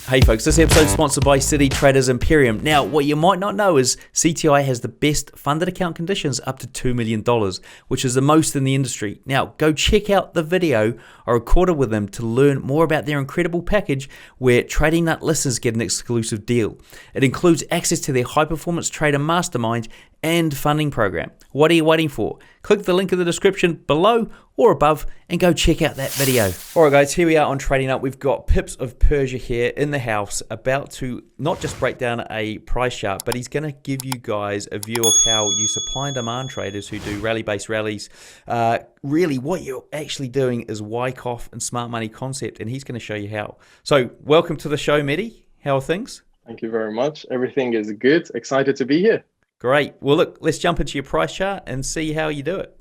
Hey folks, this episode is sponsored by City Traders Imperium. Now, what you might not know is CTI has the best funded account conditions up to $2 million, which is the most in the industry. Now, go check out the video I recorded with them to learn more about their incredible package where Trading Nut listeners get an exclusive deal. It includes access to their high-performance trader mastermind and funding program. What are you waiting for? Click the link in the description below or above and go check out that video. All right guys, here we are on Trading Up. We've got Pips of Persia here in the house, about to not just break down a price chart, but he's going to give you guys a view of how you supply and demand traders who do rally-based rallies. Really what you're actually doing is Wyckoff and smart money concept, and he's going to show you how. So welcome to the show, Mehdi. How are things? Thank you very much. Everything is good. Excited to be here. Great. Well, look, let's jump into your price chart and see how you do it.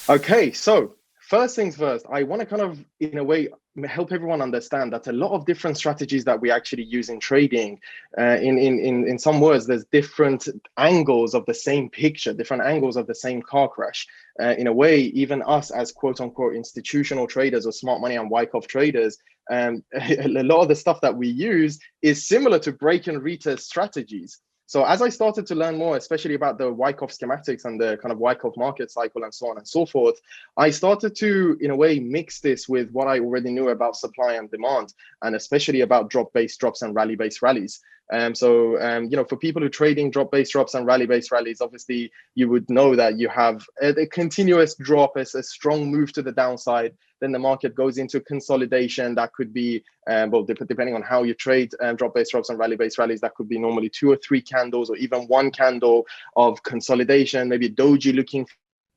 Okay, so first things first, I want to kind of, in a way, help everyone understand that a lot of different strategies that we actually use in trading, in some words, there's different angles of the same picture, different angles of the same car crash. In a way, even us as quote unquote institutional traders or smart money and Wyckoff traders, a lot of the stuff that we use is similar to break and retest strategies. So as I started to learn more, especially about the Wyckoff schematics and the kind of Wyckoff market cycle and so on and so forth, I started to, in a way, mix this with what I already knew about supply and demand, and especially about drop-based drops and rally-based rallies. You know, for people who are trading drop-based drops and rally-based rallies, obviously you would know that you have a continuous drop as a strong move to the downside. Then the market goes into consolidation. That could be, well, depending on how you trade drop-based drops and rally-based rallies, that could be normally 2 or 3 candles or even 1 candle of consolidation, maybe doji looking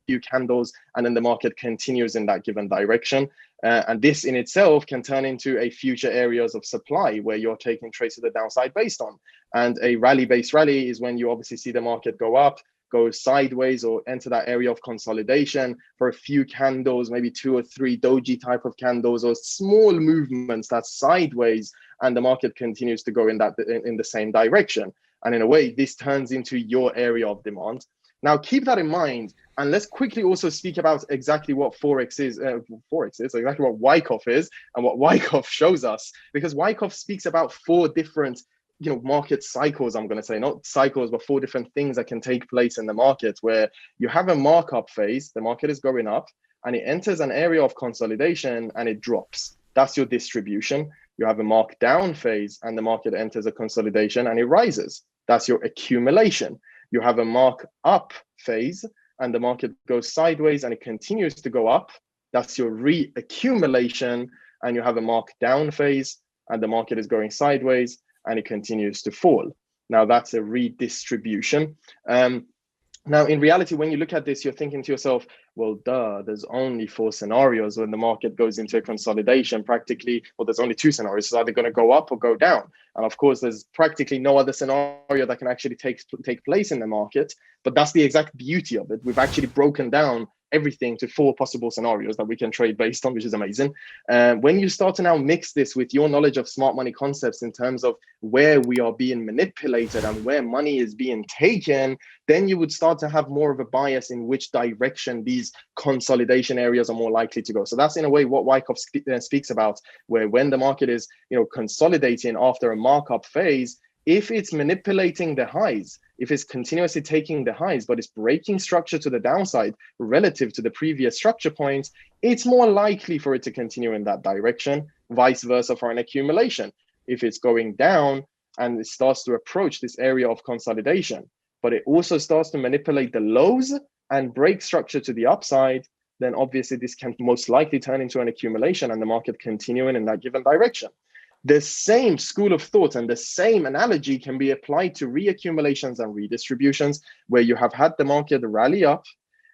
few candles, and then the market continues in that given direction. And this in itself can turn into a future areas of supply where you're taking trades to the downside based on. And a rally-based rally is when you obviously see the market go up, go sideways, or enter that area of consolidation for a few candles, maybe 2 or 3 doji type of candles, or small movements that's sideways, and the market continues to go in the same direction. And in a way, this turns into your area of demand. Now, keep that in mind, and let's quickly also speak about exactly what Forex is, exactly what Wyckoff is, and what Wyckoff shows us, because Wyckoff speaks about 4 different, market cycles. I'm going to say not cycles, but 4 different things that can take place in the market, where you have a markup phase, the market is going up, and it enters an area of consolidation and it drops. That's your distribution. You have a markdown phase, and the market enters a consolidation and it rises. That's your accumulation. You have a mark up phase, and the market goes sideways and it continues to go up. That's your reaccumulation. And you have a mark down phase, and the market is going sideways and it continues to fall. Now that's a redistribution. Now, in reality, when you look at this, you're thinking to yourself, well, there's only 4 scenarios when the market goes into a consolidation practically. Well, there's only 2 scenarios. It's either going to go up or go down. And of course, there's practically no other scenario that can actually take place in the market. But that's the exact beauty of it. We've actually broken down everything to 4 possible scenarios that we can trade based on, which is amazing. When you start to now mix this with your knowledge of smart money concepts in terms of where we are being manipulated and where money is being taken, then you would start to have more of a bias in which direction these consolidation areas are more likely to go. So that's in a way what Wyckoff speaks about, where when the market is, consolidating after a markup phase, if it's manipulating the highs, if it's continuously taking the highs, but it's breaking structure to the downside relative to the previous structure points, it's more likely for it to continue in that direction, vice versa for an accumulation. If it's going down and it starts to approach this area of consolidation, but it also starts to manipulate the lows and break structure to the upside, then obviously this can most likely turn into an accumulation and the market continuing in that given direction. The same school of thought and the same analogy can be applied to reaccumulations and redistributions, where you have had the market rally up,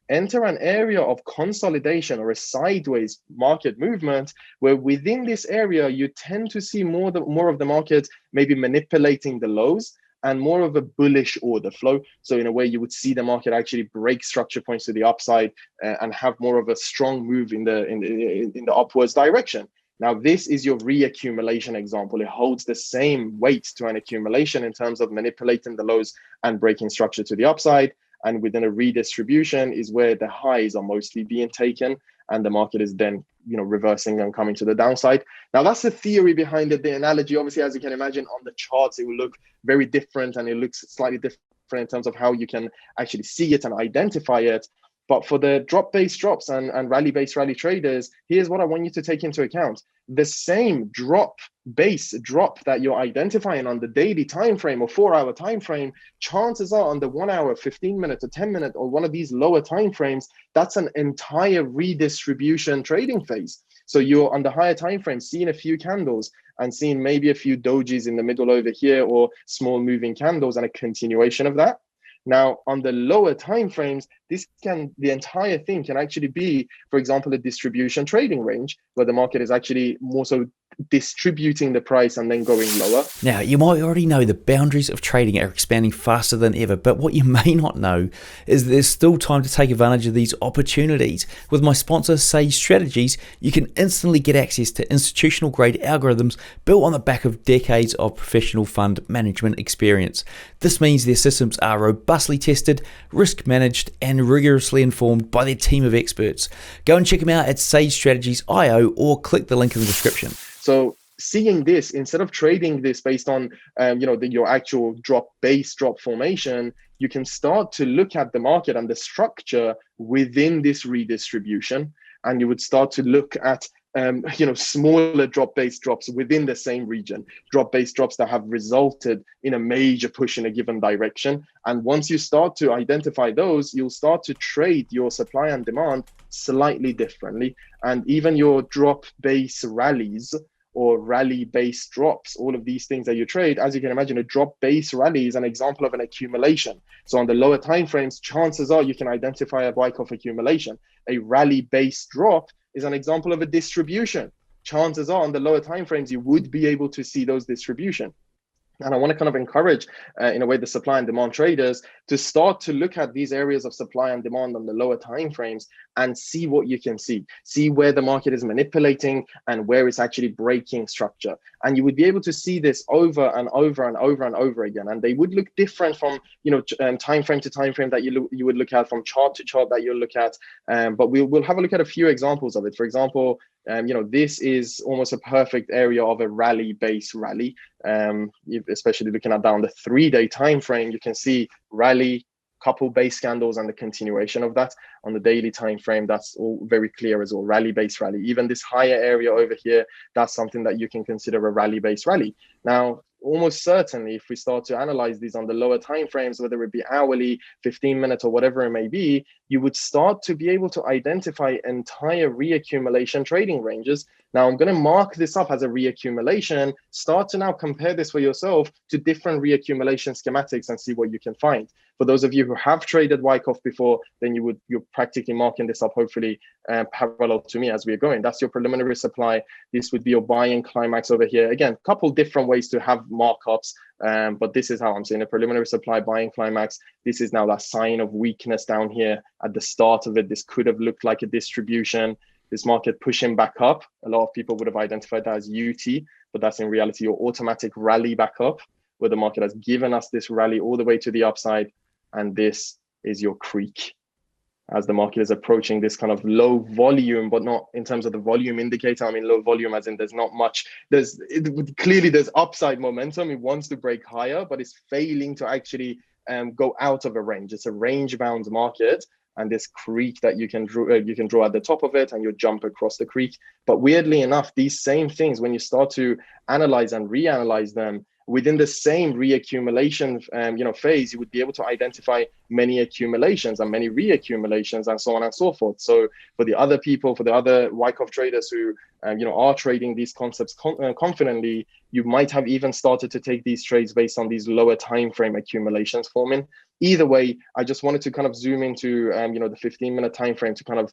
enter an area of consolidation or a sideways market movement, where within this area, you tend to see more of the market maybe manipulating the lows and more of a bullish order flow. So in a way, you would see the market actually break structure points to the upside and have more of a strong move in the upwards direction. Now, this is your reaccumulation example. It holds the same weight to an accumulation in terms of manipulating the lows and breaking structure to the upside. And within a redistribution is where the highs are mostly being taken and the market is then, reversing and coming to the downside. Now, that's the theory behind it. The analogy, obviously, as you can imagine, on the charts, it will look very different, and it looks slightly different in terms of how you can actually see it and identify it. But for the drop-based drops and rally-based rally traders, here's what I want you to take into account. The same drop-based drop that you're identifying on the daily time frame or 4-hour time frame, chances are on the 1 hour, 15-minute or 10-minute or one of these lower time frames, that's an entire redistribution trading phase. So you're on the higher time frame seeing a few candles and seeing maybe a few dojis in the middle over here or small moving candles and a continuation of that. Now, on the lower time frames, the entire thing can actually be, for example, a distribution trading range where the market is actually more so distributing the price and then going lower. Now, you might already know the boundaries of trading are expanding faster than ever, but what you may not know is there's still time to take advantage of these opportunities. With my sponsor, Sage Strategies, you can instantly get access to institutional grade algorithms built on the back of decades of professional fund management experience. This means their systems are robustly tested, risk managed, and rigorously informed by their team of experts. Go and check them out at sagestrategies.io or click the link in the description. So seeing this, instead of trading this based on your actual base drop formation, you can start to look at the market and the structure within this redistribution, and you would start to look at smaller drop-based drops within the same region, drop-based drops that have resulted in a major push in a given direction. And once you start to identify those, you'll start to trade your supply and demand slightly differently. And even your drop-based rallies or rally-based drops, all of these things that you trade, as you can imagine, a drop-based rally is an example of an accumulation. So on the lower time frames, chances are you can identify a Wyckoff accumulation. A rally-based drop is an example of a distribution. Chances are on the lower time frames, you would be able to see those distribution. And I want to kind of encourage, in a way, the supply and demand traders to start to look at these areas of supply and demand on the lower time frames and see what you can see where the market is manipulating and where it's actually breaking structure. And you would be able to see this over and over and over and over again. And they would look different from, time frame to time frame that you would look at, from chart to chart that you'll look at. But we'll have a look at a few examples of it. For example, this is almost a perfect area of a rally-based rally. Especially looking at down the 3-day time frame, you can see rally, couple base candles, and the continuation of that. On the daily time frame, that's all very clear as well. Rally-based rally. Even this higher area over here, that's something that you can consider a rally-based rally. Now, almost certainly, if we start to analyze these on the lower time frames, whether it be hourly, 15 minutes, or whatever it may be, you would start to be able to identify entire reaccumulation trading ranges. Now, I'm going to mark this up as a reaccumulation. Start to now compare this for yourself to different reaccumulation schematics and see what you can find. For those of you who have traded Wyckoff before, then you're practically marking this up, hopefully parallel to me as we're going. That's your preliminary supply. This would be your buying climax over here. Again, a couple different ways to have markups, but this is how I'm seeing a preliminary supply, buying climax. This is now that sign of weakness down here at the start of it. This could have looked like a distribution. This market pushing back up. A lot of people would have identified that as UT, but that's in reality your automatic rally back up, where the market has given us this rally all the way to the upside. And this is your creek as the market is approaching this kind of low volume, but not in terms of the volume indicator. I mean, low volume as in there's not much. Clearly there's upside momentum. It wants to break higher, but it's failing to actually go out of a range. It's a range-bound market. And this creek that you can draw at the top of it, and you jump across the creek. But weirdly enough, these same things, when you start to analyze and reanalyze them within the same reaccumulation phase, you would be able to identify many accumulations and many reaccumulations and so on and so forth. So for the other people, for the other Wyckoff traders who are trading these concepts confidently, you might have even started to take these trades based on these lower time frame accumulations forming. Either way, I just wanted to kind of zoom into the 15-minute time frame to kind of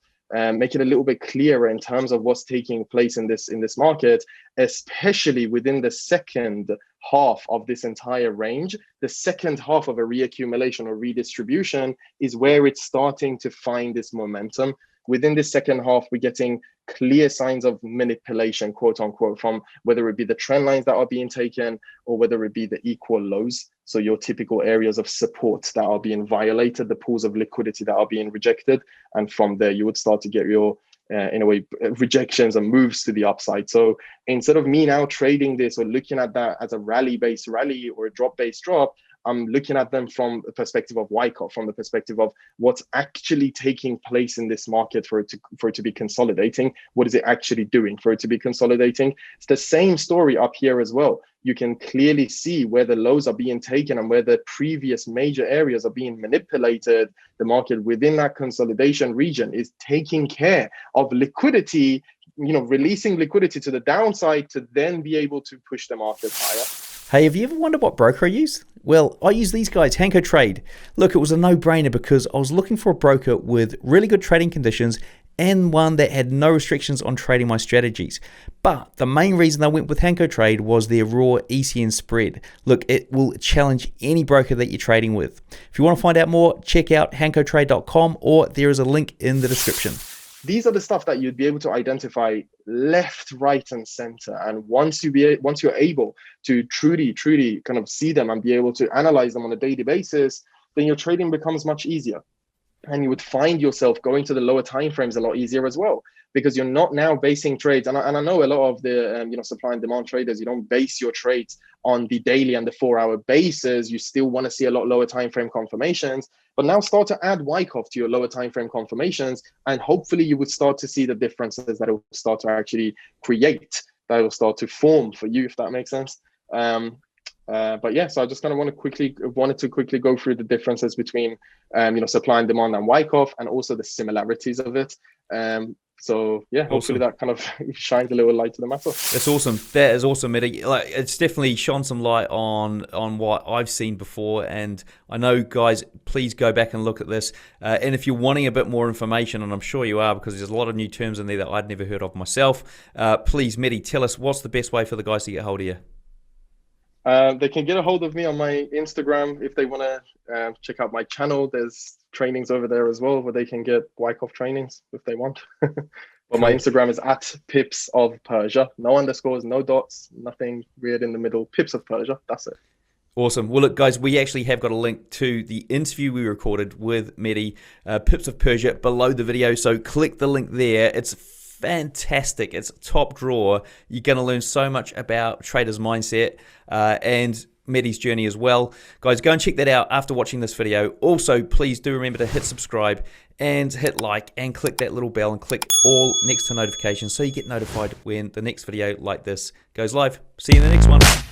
make it a little bit clearer in terms of what's taking place in this market, especially within the second half of this entire range. The second half of a reaccumulation or redistribution is where it's starting to find this momentum. Within this second half, we're getting clear signs of manipulation, quote unquote, from whether it be the trend lines that are being taken or whether it be the equal lows. So your typical areas of support that are being violated, the pools of liquidity that are being rejected. And from there, you would start to get your in a way, rejections and moves to the upside. So instead of me now trading this or looking at that as a rally-based rally or a drop-based drop, I'm looking at them from the perspective of Wyckoff, from the perspective of what's actually taking place in this market for it to be consolidating. What is it actually doing for it to be consolidating? It's the same story up here as well. You can clearly see where the lows are being taken and where the previous major areas are being manipulated. The market within that consolidation region is taking care of liquidity, releasing liquidity to the downside to then be able to push the market higher. Hey, have you ever wondered what broker I use? Well, I use these guys, Hanko Trade. Look, it was a no-brainer because I was looking for a broker with really good trading conditions and one that had no restrictions on trading my strategies. But the main reason I went with Hanko Trade was their raw ECN spread. Look, it will challenge any broker that you're trading with. If you want to find out more, check out hankotrade.com or there is a link in the description. These are the stuff that you'd be able to identify left, right, and center. And once you're able to truly kind of see them and be able to analyze them on a daily basis, then your trading becomes much easier. And you would find yourself going to the lower time frames a lot easier as well, because you're not now basing trades. And I know a lot of the supply and demand traders, you don't base your trades on the daily and the 4-hour basis. You still want to see a lot lower time frame confirmations, but now start to add Wyckoff to your lower time frame confirmations, and hopefully you would start to see the differences that it will start to actually create, that will start to form for you, if that makes sense. But yeah, so I just kind of wanted to quickly go through the differences between supply and demand and Wyckoff, and also the similarities of it. So yeah, hopefully that kind of shines a little light to the matter. That's awesome. That is awesome, Mehdi. Like, it's definitely shone some light on what I've seen before, and I know, guys, please go back and look at this. And if you're wanting a bit more information, and I'm sure you are, because there's a lot of new terms in there that I'd never heard of myself, please, Mehdi, tell us what's the best way for the guys to get hold of you. They can get a hold of me on my Instagram if they want to check out my channel. There's trainings over there as well where they can get Wyckoff trainings if they want. But my Instagram is @Pips of Persia. No underscores, no dots, nothing weird in the middle. Pips of Persia. That's it. Awesome. Well, look, guys, we actually have got a link to the interview we recorded with Mehdi, Pips of Persia, below the video. So click the link there. It's fantastic. It's top drawer. You're going to learn so much about traders' mindset and Mehdi's journey as well. Guys, go and check that out after watching this video. Also, please do remember to hit subscribe and hit like and click that little bell and click all next to notifications so you get notified when the next video like this goes live. See you in the next one.